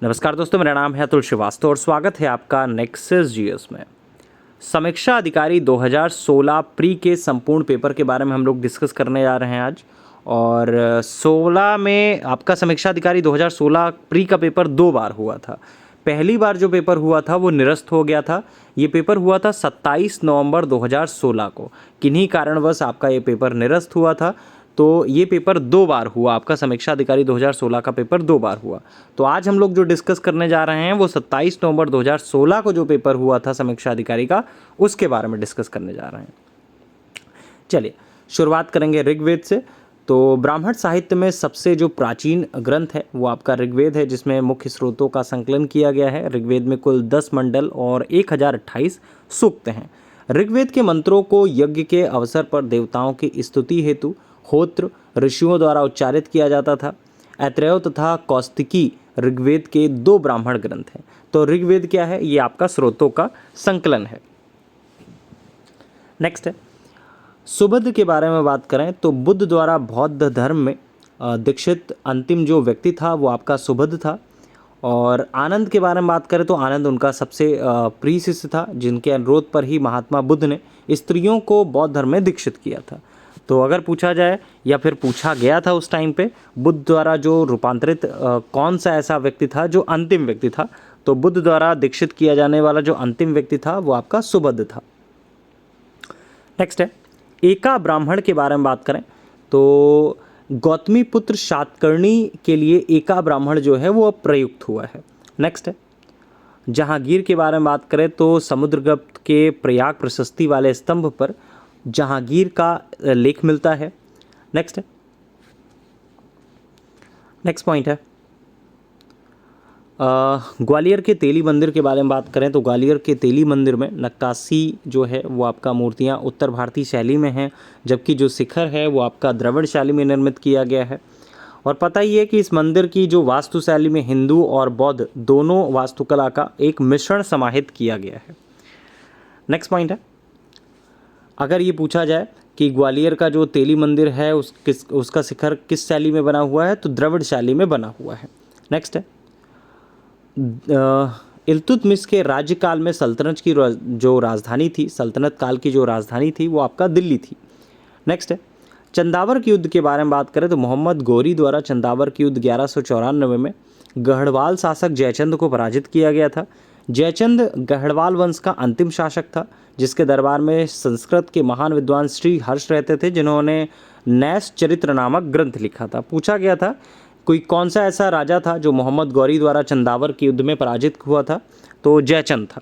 नमस्कार दोस्तों, मेरा नाम है अतुल श्रीवास्तव और स्वागत है आपका नेक्सस जीएस में। समीक्षा अधिकारी 2016 प्री के संपूर्ण पेपर के बारे में हम लोग डिस्कस करने जा रहे हैं आज। और 16 में आपका समीक्षा अधिकारी 2016 प्री का पेपर 2 बार हुआ था। पहली बार जो पेपर हुआ था वो निरस्त हो गया था। ये पेपर हुआ था 27 नवंबर 2016 को। किन्हीं कारणवश आपका ये पेपर निरस्त हुआ था, तो ये पेपर 2 बार हुआ। आपका समीक्षा अधिकारी 2016 का पेपर 2 बार हुआ। तो आज हम लोग जो डिस्कस करने जा रहे हैं वो 27 नवंबर 2016 को जो पेपर हुआ था समीक्षा अधिकारी का, उसके बारे में डिस्कस करने जा रहे हैं। चलिए शुरुआत करेंगे ऋग्वेद से। तो ब्राह्मण साहित्य में सबसे जो प्राचीन ग्रंथ है वो आपका ऋग्वेद है, जिसमें मुख्य स्रोतों का संकलन किया गया है। ऋग्वेद में कुल 10 मंडल और 1028 सूक्त हैं। ऋग्वेद के मंत्रों को यज्ञ के अवसर पर देवताओं की स्तुति हेतु होत्र ऋषियों द्वारा उच्चारित किया जाता था। ऐत्रेय तथा कौस्तिकी ऋग्वेद के 2 ब्राह्मण ग्रंथ हैं। तो ऋग्वेद क्या है? ये आपका स्रोतों का संकलन है। नेक्स्ट है सुबुद्ध के बारे में बात करें तो बुद्ध द्वारा बौद्ध धर्म में दीक्षित अंतिम जो व्यक्ति था वो आपका सुबुद्ध था। और आनंद के बारे में बात करें तो आनंद उनका सबसे प्रिय शिष्य था, जिनके अनुरोध पर ही महात्मा बुद्ध ने स्त्रियों को बौद्ध धर्म में दीक्षित किया था। तो अगर पूछा जाए या फिर पूछा गया था उस टाइम पे बुद्ध द्वारा जो रूपांतरित कौन सा ऐसा व्यक्ति था जो अंतिम व्यक्ति था, तो बुद्ध द्वारा दीक्षित किया जाने वाला जो अंतिम व्यक्ति था वो आपका सुबुद्ध था। नेक्स्ट है एका ब्राह्मण के बारे में बात करें तो गौतमी पुत्र शातकर्णी के लिए एका ब्राह्मण जो है वो अब प्रयुक्त हुआ है। नेक्स्ट है जहांगीर के बारे में बात करें तो समुद्रगुप्त के प्रयाग प्रशस्ति वाले स्तंभ पर जहांगीर का लेख मिलता है। नेक्स्ट पॉइंट है ग्वालियर के तेली मंदिर के बारे में बात करें तो ग्वालियर के तेली मंदिर में नक्काशी जो है वो आपका मूर्तियां उत्तर भारतीय शैली में हैं, जबकि जो शिखर है वो आपका द्रविड़ शैली में निर्मित किया गया है। और पता ही है कि इस मंदिर की जो वास्तुशैली में हिंदू और बौद्ध दोनों वास्तुकला का एक मिश्रण समाहित किया गया है। नेक्स्ट पॉइंट है अगर ये पूछा जाए कि ग्वालियर का जो तेली मंदिर है उसका शिखर किस शैली में बना हुआ है, तो द्रविड़ शैली में बना हुआ है। नेक्स्ट है इल्तुतमिश के राज्यकाल में सल्तनत की जो राजधानी थी, सल्तनत काल की जो राजधानी थी वो आपका दिल्ली थी। नेक्स्ट है चंदावर के युद्ध के बारे में बात करें तो मोहम्मद गौरी द्वारा चंदावर के युद्ध 1194 में गढ़वाल शासक जयचंद को पराजित किया गया था। जयचंद गढ़वाल वंश का अंतिम शासक था, जिसके दरबार में संस्कृत के महान विद्वान श्री हर्ष रहते थे, जिन्होंने नैश चरित्र नामक ग्रंथ लिखा था। पूछा गया था कोई कौन सा ऐसा राजा था जो मोहम्मद गौरी द्वारा चंदावर के युद्ध में पराजित हुआ था, तो जयचंद था।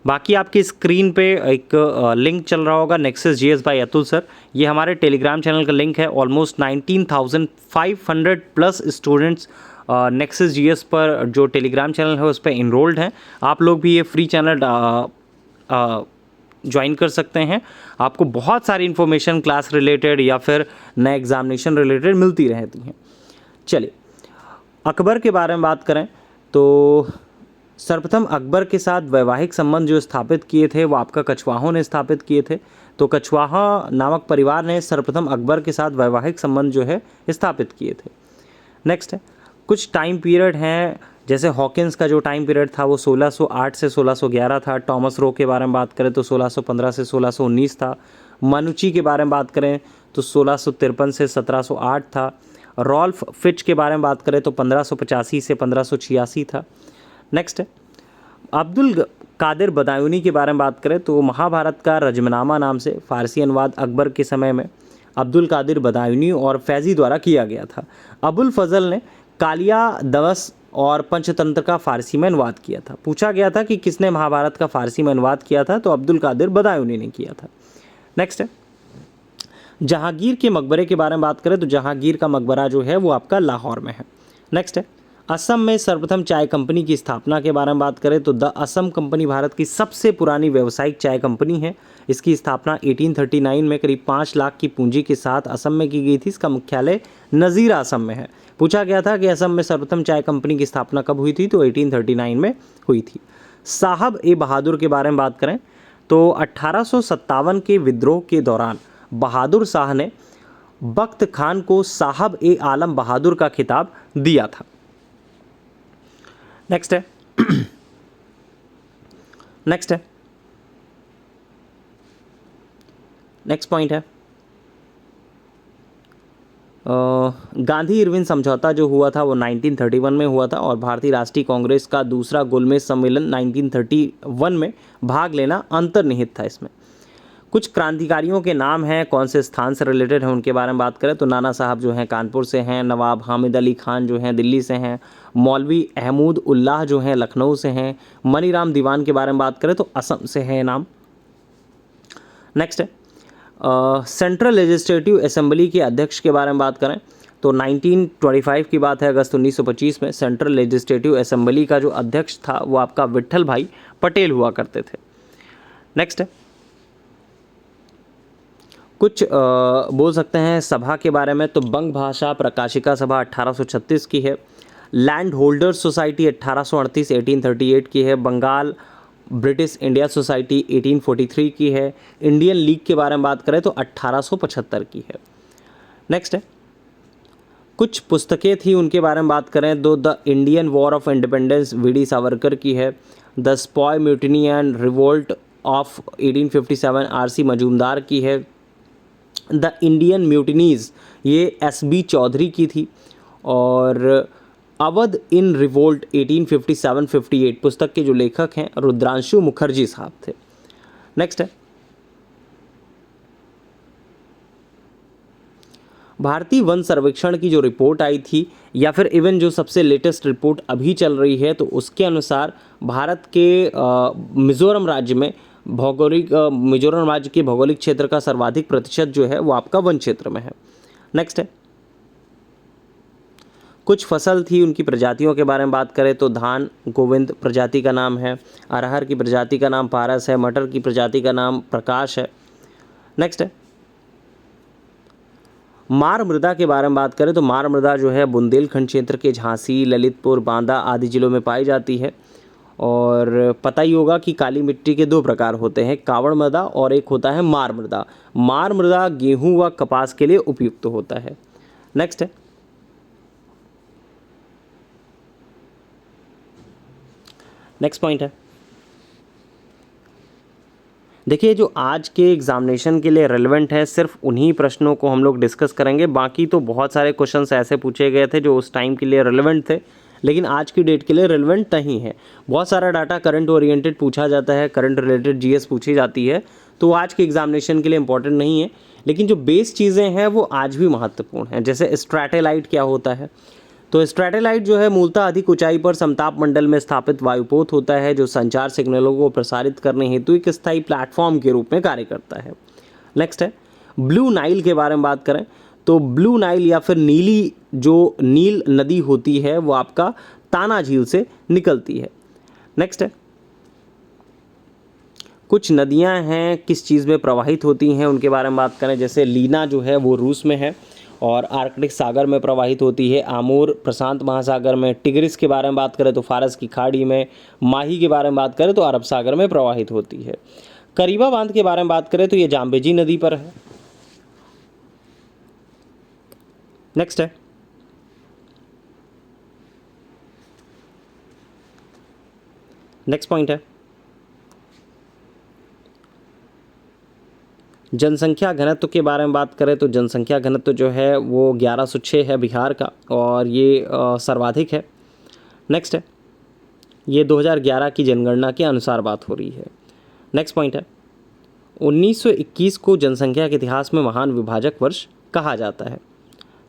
बाकी आपकी स्क्रीन पे एक लिंक चल रहा होगा nexus GS bye Atul sir. ये हमारे टेलीग्राम चैनल का लिंक है। Almost 19,500 plus students nexus GS पर जो टेलीग्राम चैनल है उस पर इनरोल्ड हैं। आप लोग भी ये फ्री चैनल ज्वाइन कर सकते हैं। आपको बहुत सारी इन्फॉर्मेशन क्लास रिलेटेड या फिर नए एग्जामिनेशन रिलेटेड मिलती रहती हैं। चलिए अकबर के बारे में बात करें तो सर्वप्रथम अकबर के साथ वैवाहिक संबंध जो स्थापित किए थे वो आपका कछवाहों ने स्थापित किए थे। तो कछवाहा नामक परिवार ने सर्वप्रथम अकबर के साथ वैवाहिक संबंध जो है स्थापित किए थे। नेक्स्ट है कुछ टाइम पीरियड हैं, जैसे हॉकिंस का जो टाइम पीरियड था वो 1608 से 1611 था। टॉमस रो के बारे में बात करें तो 1615 से 1619 था। मनुची के बारे में बात करें तो 1653 से 1708 था। रॉल्फ फिच के बारे में बात करें तो 1585 से 1586 था। नेक्स्ट है अब्दुल कादिर बदायूनी के बारे में बात करें तो महाभारत का रजमनामा नाम से फारसी अनुवाद अकबर के समय में अब्दुल कादिर बदायूनी और फैज़ी द्वारा किया गया था। अबुल फजल ने कालिया दवस और पंचतंत्र का फारसी में अनुवाद किया था। पूछा गया था कि किसने महाभारत का फारसी में अनुवाद किया था, तो अब्दुल कादिर बदायूनी ने किया था। नेक्स्ट है जहांगीर के मकबरे के बारे में बात करें तो जहांगीर का मकबरा जो है वो आपका लाहौर में है। नेक्स्ट है असम में सर्वप्रथम चाय कंपनी की स्थापना के बारे में बात करें तो द असम कंपनी भारत की सबसे पुरानी व्यावसायिक चाय कंपनी है। इसकी स्थापना 1839 में करीब 5 लाख की पूंजी के साथ असम में की गई थी। इसका मुख्यालय नज़ीरा असम में है। पूछा गया था कि असम में सर्वप्रथम चाय कंपनी की स्थापना कब हुई थी, तो 1839 में हुई थी। साहब ए बहादुर के बारे में बात करें तो 1857 के विद्रोह के दौरान बहादुर शाह ने बख्त खान को साहब ए आलम बहादुर का खिताब दिया था। नेक्स्ट है नेक्स्ट पॉइंट है गांधी इरविन समझौता जो हुआ था वो 1931 में हुआ था, और भारतीय राष्ट्रीय कांग्रेस का दूसरा गोलमेज सम्मेलन 1931 में भाग लेना अंतर्निहित था इसमें। कुछ क्रांतिकारियों के नाम हैं, कौन से स्थान से रिलेटेड हैं उनके बारे में बात करें तो नाना साहब जो हैं कानपुर से हैं, नवाब हामिद अली खान जो हैं दिल्ली से हैं, मौलवी अहमूद उल्लाह जो हैं लखनऊ से हैं, मनीराम दीवान के बारे में बात करें तो असम से है नाम। नेक्स्ट है सेंट्रल लेजिस्लेटिव असेंबली के अध्यक्ष के बारे में बात करें तो 1925 की बात है, अगस्त 1925 में सेंट्रल लेजिस्लेटिव असेंबली का जो अध्यक्ष था वो आपका विट्ठल भाई पटेल हुआ करते थे। नेक्स्ट है कुछ बोल सकते हैं सभा के बारे में तो बंग भाषा प्रकाशिका सभा 1836 की है, लैंड होल्डर्स सोसाइटी 1838 1838 की है, बंगाल ब्रिटिश इंडिया सोसाइटी 1843 की है, इंडियन लीग के बारे में बात करें तो 1875 की है। नेक्स्ट है कुछ पुस्तकें थी उनके बारे में बात करें तो the Indian war of independence VD. Savarkar की है, the स्पॉय mutiny and revolt of 1857 RC. Majumdar की है, द इंडियन म्यूटिनीज़ ये एस.बी. चौधरी की थी, और अवध इन रिवोल्ट 1857-58 पुस्तक के जो लेखक हैं रुद्रांशु मुखर्जी साहब थे। नेक्स्ट है भारतीय वन सर्वेक्षण की जो रिपोर्ट आई थी या फिर इवन जो सबसे लेटेस्ट रिपोर्ट अभी चल रही है तो उसके अनुसार भारत के मिजोरम राज्य में मिजोरम राज्य के भौगोलिक क्षेत्र का सर्वाधिक प्रतिशत जो है वो आपका वन क्षेत्र में है। नेक्स्ट है कुछ फसल थी उनकी प्रजातियों के बारे में बात करें तो धान गोविंद प्रजाति का नाम है, अरहर की प्रजाति का नाम पारस है, मटर की प्रजाति का नाम प्रकाश है। नेक्स्ट है मार मृदा के बारे में बात करें तो मार मृदा जो है बुंदेलखंड क्षेत्र के झांसी ललितपुर बांदा आदि जिलों में पाई जाती है, और पता ही होगा कि काली मिट्टी के दो प्रकार होते हैं, कावड़ मृदा और एक होता है मार मृदा। मार मृदा गेहूं व कपास के लिए उपयुक्त होता है। नेक्स्ट है नेक्स्ट पॉइंट है देखिए जो आज के एग्जामिनेशन के लिए रेलेवेंट है सिर्फ उन्हीं प्रश्नों को हम लोग डिस्कस करेंगे, बाकी तो बहुत सारे क्वेश्चंस ऐसे पूछे गए थे जो उस टाइम के लिए रेलेवेंट थे लेकिन आज की डेट के लिए रेलेवेंट नहीं है। बहुत सारा डाटा करंट ओरिएंटेड पूछा जाता है, करंट रिलेटेड जीएस पूछी जाती है, तो आज के एग्जामिनेशन के लिए इंपॉर्टेंट नहीं है, लेकिन जो बेस चीज़ें हैं वो आज भी महत्वपूर्ण हैं। जैसे स्ट्रैटेलाइट क्या होता है, तो स्ट्रैटेलाइट जो है मूलतः अधिक ऊंचाई पर समताप मंडल में स्थापित वायुपोत होता है जो संचार सिग्नलों को प्रसारित करने हेतु एक स्थायी प्लेटफॉर्म के रूप में कार्य करता है। नेक्स्ट है ब्लू नाइल के बारे में बात करें तो ब्लू नाइल या फिर नीली जो नील नदी होती है वो आपका ताना झील से निकलती है। नेक्स्ट है कुछ नदियां हैं किस चीज़ में प्रवाहित होती हैं उनके बारे में बात करें, जैसे लीना जो है वो रूस में है और आर्कटिक सागर में प्रवाहित होती है, आमूर प्रशांत महासागर में, टिग्रिस के बारे में बात करें तो फारस की खाड़ी में, माही के बारे में बात करें तो अरब सागर में प्रवाहित होती है। करीबा बांध के बारे में बात करें तो ये जाम्बेजी नदी पर है। नेक्स्ट है नेक्स्ट पॉइंट है जनसंख्या घनत्व के बारे में बात करें तो जनसंख्या घनत्व जो है वो 1106 है बिहार का और ये सर्वाधिक है। नेक्स्ट है ये 2011 की जनगणना के अनुसार बात हो रही है। नेक्स्ट पॉइंट है 1921 को जनसंख्या के इतिहास में महान विभाजक वर्ष कहा जाता है।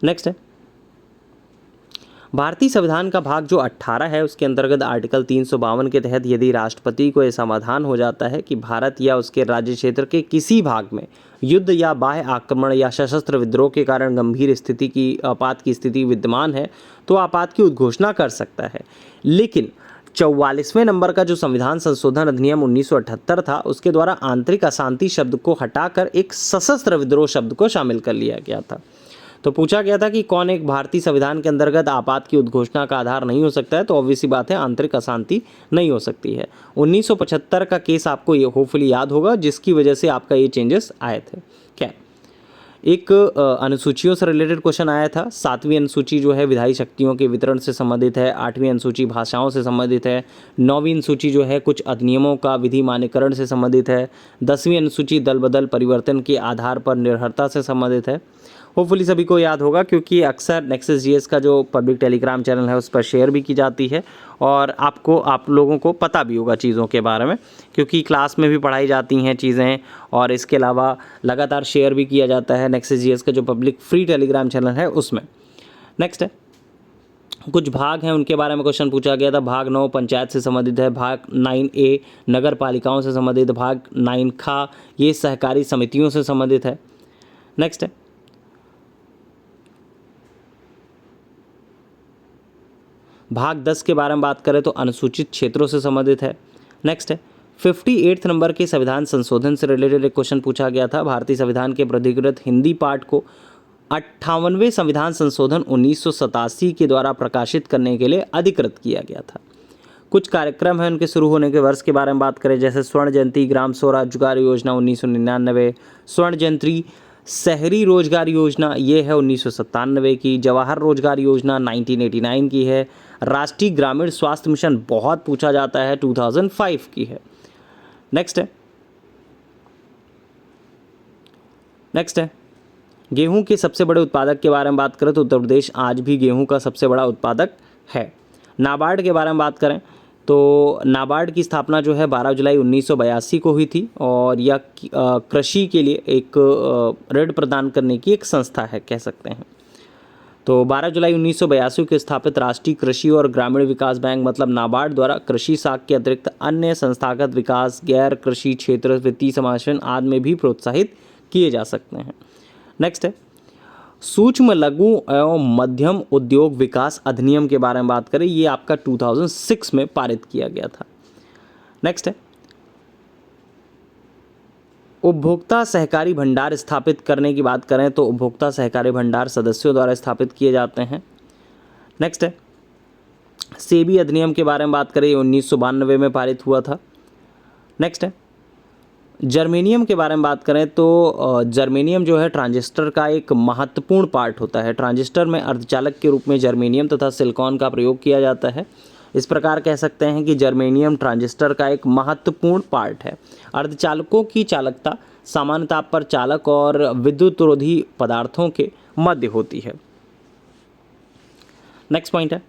नेक्स्ट है भारतीय संविधान का भाग जो 18 है उसके अंतर्गत आर्टिकल 352 के तहत यदि राष्ट्रपति को यह समाधान हो जाता है कि भारत या उसके राज्य क्षेत्र के किसी भाग में युद्ध या बाह्य आक्रमण या सशस्त्र विद्रोह के कारण गंभीर स्थिति की आपात की स्थिति विद्यमान है तो आपात की उद्घोषणा कर सकता है। लेकिन 44वें नंबर का जो संविधान संशोधन अधिनियम 1978 था उसके द्वारा आंतरिक अशांति शब्द को हटाकर एक सशस्त्र विद्रोह शब्द को शामिल कर लिया गया था। तो पूछा गया था कि कौन एक भारतीय संविधान के अंतर्गत आपात की उद्घोषणा का आधार नहीं हो सकता है, तो ऑब्वियस सी बात है आंतरिक अशांति नहीं हो सकती है। 1975 का केस आपको ये होपफुली याद होगा जिसकी वजह से आपका ये चेंजेस आए थे। क्या एक अनुसूचियों से रिलेटेड क्वेश्चन आया था। 7वीं अनुसूची जो है विधायी शक्तियों के वितरण से संबंधित है। 8वीं अनुसूची भाषाओं से संबंधित है। 9वीं अनुसूची जो है कुछ अधिनियमों का विधि मान्यकरण से संबंधित है। 10वीं अनुसूची दल बदल परिवर्तन के आधार पर निर्भरता से संबंधित है। होपफुली सभी को याद होगा, क्योंकि अक्सर नेक्सस जीएस का जो पब्लिक टेलीग्राम चैनल है उस पर शेयर भी की जाती है और आप लोगों को पता भी होगा चीज़ों के बारे में, क्योंकि क्लास में भी पढ़ाई जाती हैं चीज़ें और इसके अलावा लगातार शेयर भी किया जाता है नेक्सस जीएस का जो पब्लिक फ्री टेलीग्राम चैनल है उसमें। नेक्स्ट है, कुछ भाग हैं उनके बारे में क्वेश्चन पूछा गया था। भाग 9 पंचायत से संबंधित है। भाग 9A नगर पालिकाओं से संबंधित। भाग 9 ये सहकारी समितियों से संबंधित है। नेक्स्ट है, भाग 10 के बारे में बात करें तो अनुसूचित क्षेत्रों से संबंधित है। नेक्स्ट है, 58 नंबर के संविधान संशोधन से रिलेटेड एक क्वेश्चन पूछा गया था। भारतीय संविधान के प्राधिकृत हिंदी पाठ को 58वें संविधान संशोधन 1987 के द्वारा प्रकाशित करने के लिए अधिकृत किया गया था। कुछ कार्यक्रम हैं उनके शुरू होने के वर्ष के बारे में बात करें, जैसे स्वर्ण जयंती ग्राम स्वरोजगार योजना 1999, स्वर्ण जयंती शहरी रोजगार योजना ये है 1997 की, जवाहर रोजगार योजना 1989 की है, राष्ट्रीय ग्रामीण स्वास्थ्य मिशन बहुत पूछा जाता है 2005 की है। नेक्स्ट है गेहूं के सबसे बड़े उत्पादक के बारे में बात करें तो उत्तर प्रदेश आज भी गेहूं का सबसे बड़ा उत्पादक है। नाबार्ड के बारे में बात करें तो नाबार्ड की स्थापना जो है 12 जुलाई 1982 को हुई थी और यह कृषि के लिए एक ऋण प्रदान करने की एक संस्था है कह सकते हैं। तो 12 जुलाई 1982 को स्थापित राष्ट्रीय कृषि और ग्रामीण विकास बैंक मतलब नाबार्ड द्वारा कृषि साख के अतिरिक्त अन्य संस्थागत विकास, गैर कृषि क्षेत्र, वित्तीय समावेशन आदि में भी प्रोत्साहित किए जा सकते हैं। नेक्स्ट है, सूक्ष्म लघु एवं मध्यम उद्योग विकास अधिनियम के बारे में बात करें, ये आपका 2006 में पारित किया गया था। नेक्स्ट है, उपभोक्ता सहकारी भंडार स्थापित करने की बात करें तो उपभोक्ता सहकारी भंडार सदस्यों द्वारा स्थापित किए जाते हैं। नेक्स्ट है, सेबी अधिनियम के बारे में बात करें 1992 में पारित हुआ था। नेक्स्ट है, जर्मेनियम के बारे में बात करें तो जर्मेनियम जो है ट्रांजिस्टर का एक महत्वपूर्ण पार्ट होता है। ट्रांजिस्टर में अर्धचालक के रूप में जर्मेनियम तथा सिलिकॉन का प्रयोग किया जाता है। इस प्रकार कह सकते हैं कि जर्मेनियम ट्रांजिस्टर का एक महत्वपूर्ण पार्ट है। अर्धचालकों की चालकता सामान्य ताप पर चालक और विद्युतरोधी पदार्थों के मध्य होती है। नेक्स्ट पॉइंट है,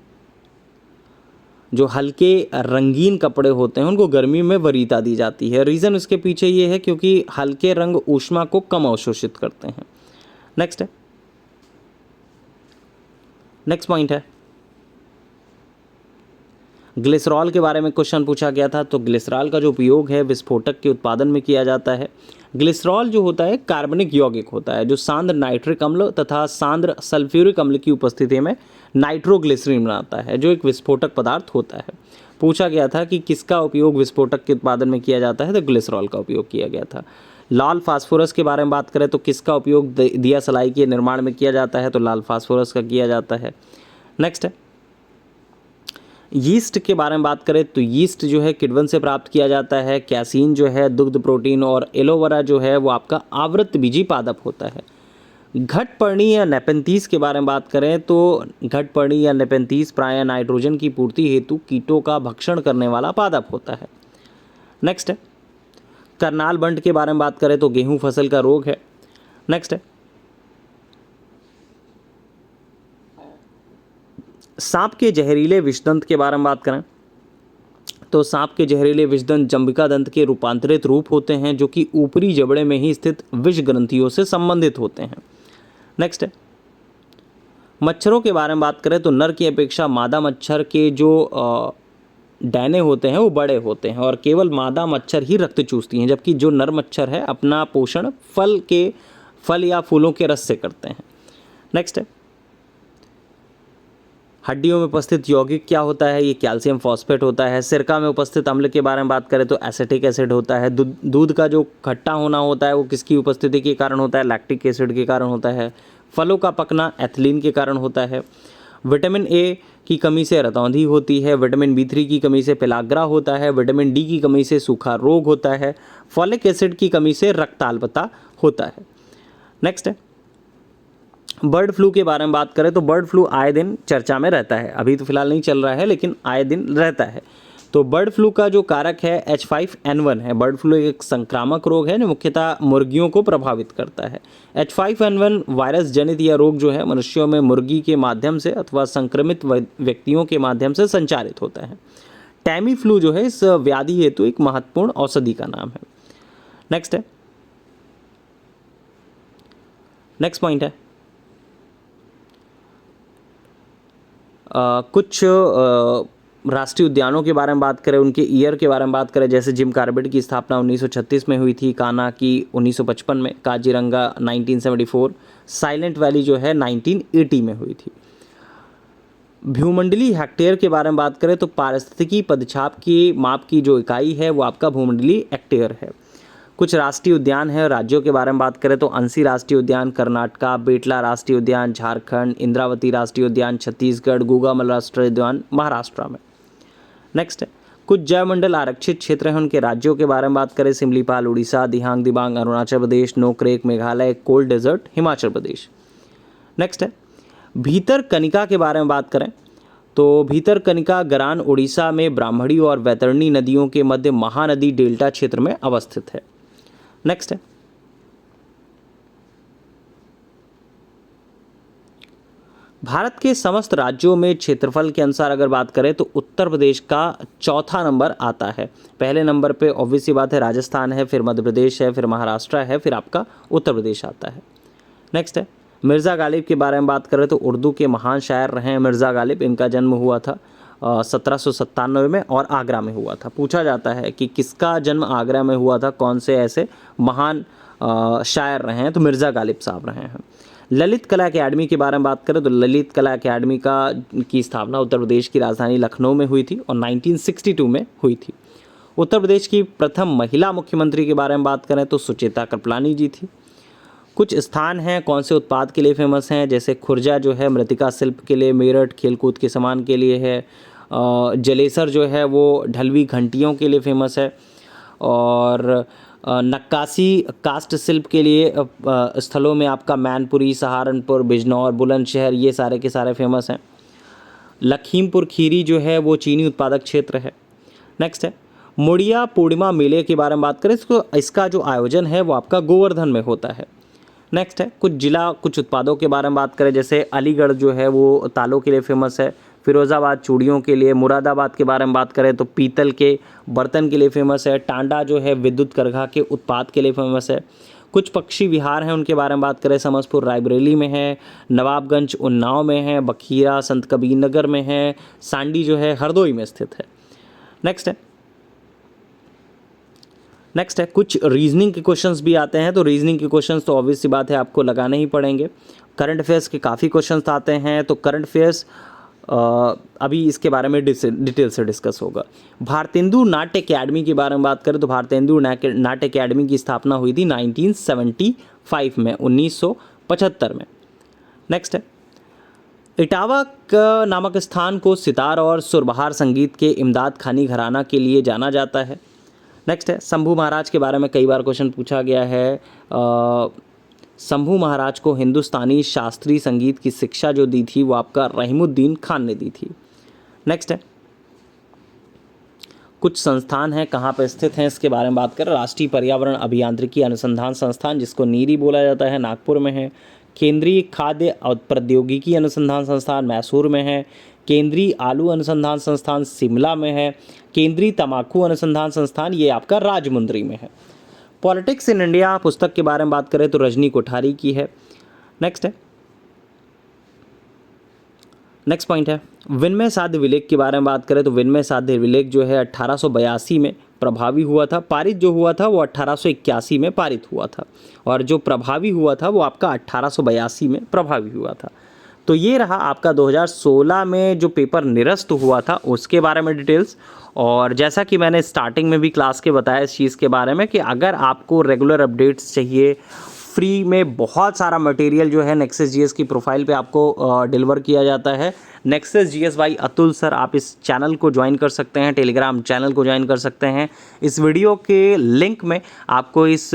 जो हल्के रंगीन कपड़े होते हैं उनको गर्मी में वरीयता दी जाती है। रीज़न इसके पीछे ये है क्योंकि हल्के रंग ऊष्मा को कम अवशोषित करते हैं। नेक्स्ट पॉइंट है, ग्लिसरॉल के बारे में क्वेश्चन पूछा गया था। तो ग्लिसरॉल का जो उपयोग है विस्फोटक के उत्पादन में किया जाता है। ग्लिसरॉल जो होता है कार्बनिक यौगिक होता है जो सांद्र नाइट्रिक अम्ल तथा सांद्र सल्फ्यूरिक अम्ल की उपस्थिति में नाइट्रोग्लिसरीन बनाता है, जो एक विस्फोटक पदार्थ होता है। पूछा गया था कि किसका उपयोग विस्फोटक के उत्पादन में किया जाता है, तो ग्लिसरॉल का उपयोग किया गया था। लाल फास्फोरस के बारे में बात करें तो किसका उपयोग दिया सलाई के निर्माण में किया जाता है, तो लाल फास्फोरस का किया जाता है। नेक्स्ट है, यीस्ट के बारे में बात करें तो यीस्ट जो है किण्वन से प्राप्त किया जाता है। कैसीन जो है दुग्ध प्रोटीन और एलोवेरा जो है वो आपका आवृत बीजी पादप होता है। घटपर्णी या नेपेंथीस के बारे में बात करें तो घटपर्णी या नेपेंथीस प्रायः नाइट्रोजन की पूर्ति हेतु कीटों का भक्षण करने वाला पादप होता है। नेक्स्ट है, करनाल बंट के बारे में बात करें तो गेहूं फसल का रोग है। नेक्स्ट है, सांप के जहरीले विषदंत के बारे में बात करें तो सांप के जहरीले विषदंत जंबिका दंत के रूपांतरित रूप होते हैं जो कि ऊपरी जबड़े में ही स्थित विष ग्रंथियों से संबंधित होते हैं। नेक्स्ट है, मच्छरों के बारे में बात करें तो नर की अपेक्षा मादा मच्छर के जो डैने होते हैं वो बड़े होते हैं और केवल मादा मच्छर ही रक्त चूसती हैं, जबकि जो नर मच्छर है अपना पोषण फल या फूलों के रस से करते हैं। नेक्स्ट है, हड्डियों में उपस्थित यौगिक क्या होता है, ये कैल्शियम फॉस्फेट होता है। सिरका में उपस्थित अम्ल के बारे में बात करें तो एसिटिक एसिड होता है। दूध का जो खट्टा होना होता है वो किसकी उपस्थिति के कारण होता है, लैक्टिक एसिड के कारण होता है। फलों का पकना एथिलीन के कारण होता है। विटामिन ए की कमी से रतौंधी होती है। विटामिन B3 की कमी से पेलाग्रा होता है। विटामिन डी की कमी से सूखा रोग होता है। फॉलिक एसिड की कमी से रक्ताल्पता होता है। नेक्स्ट है, बर्ड फ्लू के बारे में बात करें तो बर्ड फ्लू आए दिन चर्चा में रहता है, अभी तो फिलहाल नहीं चल रहा है लेकिन आए दिन रहता है। तो बर्ड फ्लू का जो कारक है H5N1 है। बर्ड फ्लू एक संक्रामक रोग है जो मुख्यतः मुर्गियों को प्रभावित करता है। H5N1 वायरस जनित यह रोग जो है मनुष्यों में मुर्गी के माध्यम से अथवा संक्रमित व्यक्तियों के माध्यम से संचारित होता है। टैमी फ्लू जो है इस व्याधि हेतु एक महत्वपूर्ण औषधि का नाम है। नेक्स्ट पॉइंट है कुछ राष्ट्रीय उद्यानों के बारे में बात करें, उनके ईयर के बारे में बात करें, जैसे जिम कॉर्बेट की स्थापना 1936 में हुई थी, कान्हा की 1955 में, काजीरंगा 1974, साइलेंट वैली जो है 1980 में हुई थी। भूमंडलीय हेक्टेयर के बारे में बात करें तो पारिस्थितिकी पदछाप की माप की जो इकाई है वो आपका भूमंडलीय हेक्टेयर है। कुछ राष्ट्रीय उद्यान हैं राज्यों के बारे में बात करें तो अंसी राष्ट्रीय उद्यान कर्नाटका, बेटला राष्ट्रीय उद्यान झारखंड, इंद्रावती राष्ट्रीय उद्यान छत्तीसगढ़, गुगामल राष्ट्रीय उद्यान महाराष्ट्र में। नेक्स्ट है कुछ जैवमंडल आरक्षित क्षेत्र हैं, उनके राज्यों के बारे में बात करें सिमलीपाल उड़ीसा, दिहांग Dibang Arunachal Pradesh, Nokrek Meghalaya, cold desert Himachal Pradesh. Next है भीतरकनिका के बारे में बात करें तो भीतरकनिका गरान उड़ीसा में ब्राह्मणी और वैतरणी नदियों के मध्य महानदी डेल्टा क्षेत्र में अवस्थित है। नेक्स्ट है भारत के समस्त राज्यों में क्षेत्रफल के अनुसार अगर बात करें तो उत्तर प्रदेश का चौथा नंबर आता है। पहले नंबर पे ऑब्वियस सी बात है राजस्थान है, फिर मध्य प्रदेश है, फिर महाराष्ट्र है, फिर आपका उत्तर प्रदेश आता है। नेक्स्ट है मिर्ज़ा गालिब के बारे में बात करें तो उर्दू के महान शायर रहे हैं मिर्ज़ा गालिब। इनका जन्म हुआ था 1797 में और आगरा में हुआ था। पूछा जाता है कि किसका जन्म आगरा में हुआ था, कौन से ऐसे महान शायर रहे हैं, तो मिर्ज़ा गालिब साहब रहे हैं। ललित कला अकेडमी के बारे में बात करें तो ललित कला अकेडमी की स्थापना उत्तर प्रदेश की राजधानी लखनऊ में हुई थी और 1962 में हुई थी। उत्तर प्रदेश की प्रथम महिला मुख्यमंत्री के बारे में बात करें तो सुचेता कृपलानी जी थी। कुछ स्थान हैं कौन से उत्पाद के लिए फेमस हैं, जैसे खुर्जा जो है मृतिका शिल्प के लिए, मेरठ खेलकूद के सामान के लिए है, जलेसर जो है वो ढलवी घंटियों के लिए फेमस है, और नक्काशी कास्ट शिल्प के लिए स्थलों में आपका मैनपुरी, सहारनपुर, बिजनौर, बुलंदशहर ये सारे के सारे फेमस हैं। लखीमपुर खीरी जो है वो चीनी उत्पादक क्षेत्र है। नेक्स्ट है मुड़िया पूर्णिमा मेले के बारे में बात करें तो इसका जो आयोजन है वो आपका गोवर्धन में होता है। नेक्स्ट है कुछ उत्पादों के बारे में बात करें, जैसे अलीगढ़ जो है वो तालों के लिए फेमस है, फिरोज़ाबाद चूड़ियों के लिए, मुरादाबाद के बारे में बात करें तो पीतल के बर्तन के लिए फेमस है, टांडा जो है विद्युत करघा के उत्पाद के लिए फेमस है। कुछ पक्षी विहार हैं उनके बारे में बात करें, समस्तपुर रायबरेली में है, नवाबगंज उन्नाव में है, बखीरा संत कबीर नगर में है, सांडी जो है हरदोई में स्थित है। नेक्स्ट है कुछ रीजनिंग के क्वेश्चंस भी आते हैं, तो रीजनिंग के क्वेश्चंस तो ऑब्वियस सी बात है आपको लगाने ही पड़ेंगे। करंट अफेयर्स के काफ़ी क्वेश्चंस आते हैं, तो करंट अफेयर्स अभी इसके बारे में डिटेल से डिस्कस होगा। भारतेंदु नाट्य अकेडमी के बारे में बात करें तो भारतेंदु नाट्य अकेडमी की स्थापना हुई थी 1975 में, 1975 में। नेक्स्ट है इटावा नामक स्थान को सितार और सुरबहार संगीत के इमदाद खानी घराना के लिए जाना जाता है। नेक्स्ट है शंभू महाराज के बारे में कई बार क्वेश्चन पूछा गया है। शंभू महाराज को हिंदुस्तानी शास्त्रीय संगीत की शिक्षा जो दी थी वो आपका रहीमुद्दीन खान ने दी थी। नेक्स्ट है कुछ संस्थान हैं कहाँ पर स्थित हैं इसके बारे में बात करें। राष्ट्रीय पर्यावरण अभियांत्रिकी अनुसंधान संस्थान जिसको नीरी बोला जाता है नागपुर में है। केंद्रीय खाद्य और प्रौद्योगिकी अनुसंधान संस्थान मैसूर में है। केंद्रीय आलू अनुसंधान संस्थान शिमला में है। केंद्रीय तंबाकू अनुसंधान संस्थान ये आपका राजमुंद्री में है। पॉलिटिक्स इन इंडिया पुस्तक के बारे में बात करें तो रजनी कोठारी की है। नेक्स्ट पॉइंट है विनिमय साध्य विलेख के बारे में बात करें तो विनिमय साध्य विलेख जो है 1882 में प्रभावी हुआ था। पारित जो हुआ था वो 1881 में पारित हुआ था, और जो प्रभावी हुआ था वो आपका 1882 में प्रभावी हुआ था। तो ये रहा आपका 2016 में जो पेपर निरस्त हुआ था उसके बारे में डिटेल्स। और जैसा कि मैंने स्टार्टिंग में भी क्लास के बताया इस चीज़ के बारे में कि अगर आपको रेगुलर अपडेट्स चाहिए, फ्री में बहुत सारा मटेरियल जो है नेक्सस जीएस की प्रोफाइल पे आपको डिलीवर किया जाता है। Nexus GS by Atul sir, आप इस चैनल को ज्वाइन कर सकते हैं, टेलीग्राम चैनल को ज्वाइन कर सकते हैं। इस वीडियो के लिंक में आपको इस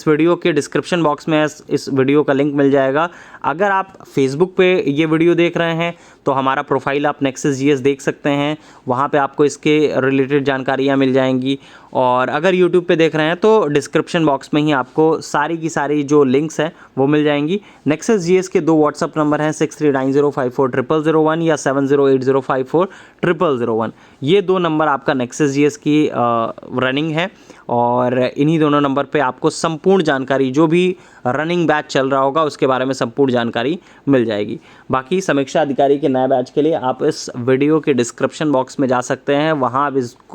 वीडियो के डिस्क्रिप्शन बॉक्स में इस वीडियो का लिंक मिल जाएगा। अगर आप फेसबुक पे ये वीडियो देख रहे हैं तो हमारा प्रोफाइल आप नेक्सस जीएस देख सकते हैं, वहाँ पे आपको इसके रिलेटेड जानकारियाँ मिल जाएंगी। और अगर यूट्यूब पे देख रहे हैं तो डिस्क्रिप्शन बॉक्स में ही आपको सारी की सारी जो लिंक्स हैं वो मिल जाएंगी। नेक्सस जीएस के 2 व्हाट्सअप नंबर हैं 6390540001 या 7080540001। ये 2 नंबर आपका नेक्सस जीएस की रनिंग है और इन्हीं दोनों नंबर पे आपको संपूर्ण जानकारी, जो भी रनिंग बैच चल रहा होगा उसके बारे में संपूर्ण जानकारी मिल जाएगी। बाकी समीक्षा अधिकारी के नए बैच के लिए आप इस वीडियो के डिस्क्रिप्शन बॉक्स में जा सकते हैं, वहाँ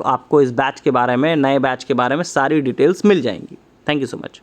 आपको इस बैच के बारे में, नए बैच के बारे में सारी डिटेल्स मिल जाएंगी। Thank you so much.